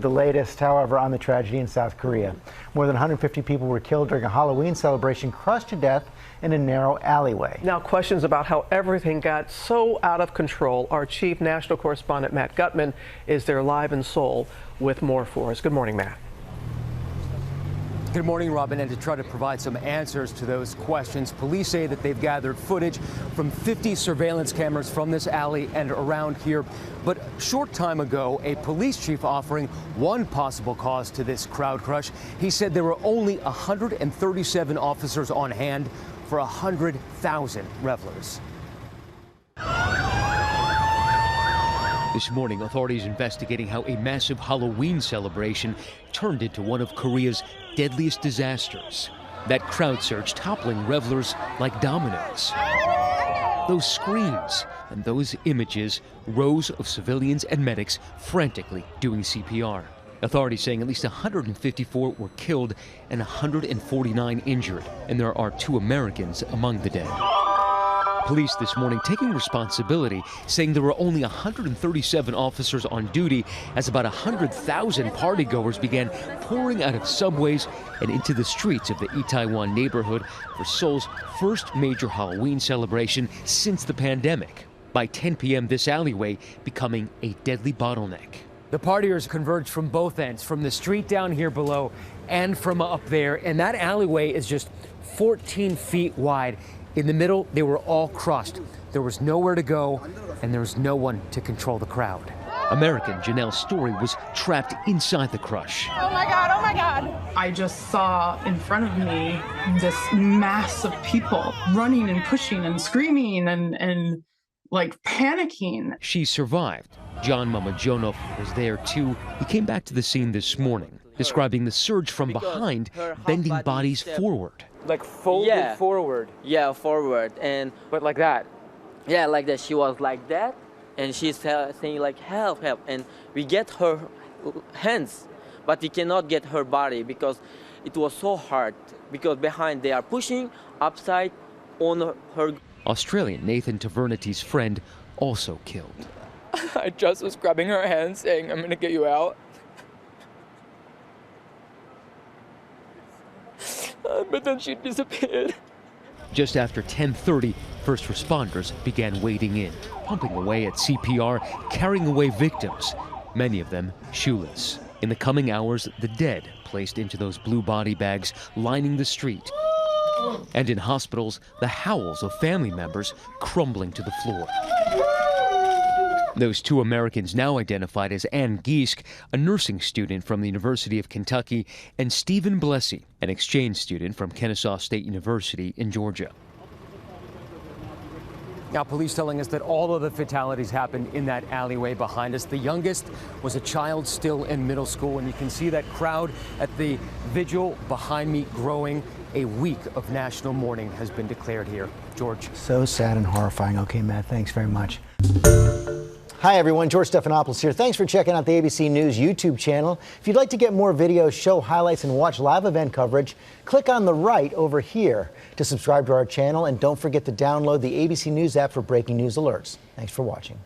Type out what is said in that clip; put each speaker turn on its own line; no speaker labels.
The latest, however, on the tragedy in South Korea. More than 150 people were killed during a Halloween celebration crushed to death in a narrow alleyway.
Now, questions about how everything got so out of control. Our chief national correspondent, Matt Gutman, is there live in Seoul with more for us. Good morning, Matt.
Good morning, Robin. And to try to provide some answers to those questions, police say that they've gathered footage from 50 surveillance cameras from this alley and around here. But a short time ago, a police chief offering one possible cause to this crowd crush. He said there were only 137 officers on hand for 100,000 revelers.
This morning, authorities investigating how a massive Halloween celebration turned into one of Korea's deadliest disasters. That crowd surge toppling revelers like dominoes. Those screams and those images, rows of civilians and medics frantically doing CPR. Authorities saying at least 154 were killed and 149 injured, and there are 2 Americans among the dead. Police this morning taking responsibility, saying there were only 137 officers on duty as about 100,000 partygoers began pouring out of subways and into the streets of the Itaewon neighborhood for Seoul's first major Halloween celebration since the pandemic. By 10 p.m., this alleyway becoming a deadly bottleneck.
The partiers converged from both ends, from the street down here below and from up there, and that alleyway is just 14 feet wide. In the middle, they were all crossed. There was nowhere to go, and there was no one to control the crowd.
American Janelle Story was trapped inside the crush.
Oh my God, oh my God. I just saw in front of me this mass of people running and pushing and screaming and like panicking.
She survived. John Mamajono was there too. He came back to the scene this morning, describing the surge from behind, bending bodies forward.
Like folded forward?
Yeah, forward.
But like that?
Yeah, like that. She was like that, and she's saying like, help, help. And we get her hands, but we cannot get her body because it was so hard. Because behind they are pushing upside on her.
Australian Nathan Tavernity's friend also killed.
I just was grabbing her hand saying, I'm going to get you out. But then she disappeared.
Just after 10:30, first responders began wading in, pumping away at CPR, carrying away victims, many of them shoeless. In the coming hours, the dead placed into those blue body bags lining the street. And in hospitals, the howls of family members crumbling to the floor. Those 2 Americans now identified as Ann Giesk, a nursing student from the University of Kentucky, and Stephen Blessy, an exchange student from Kennesaw State University in Georgia.
Now, police telling us that all of the fatalities happened in that alleyway behind us. The youngest was a child still in middle school, and you can see that crowd at the vigil behind me growing. A week of national mourning has been declared here. George.
So sad and horrifying. Okay, Matt, thanks very much. Hi, everyone. George Stephanopoulos here. Thanks for checking out the ABC News YouTube channel. If you'd like to get more videos, show highlights, and watch live event coverage, click on the right over here to subscribe to our channel. And don't forget to download the ABC News app for breaking news alerts. Thanks for watching.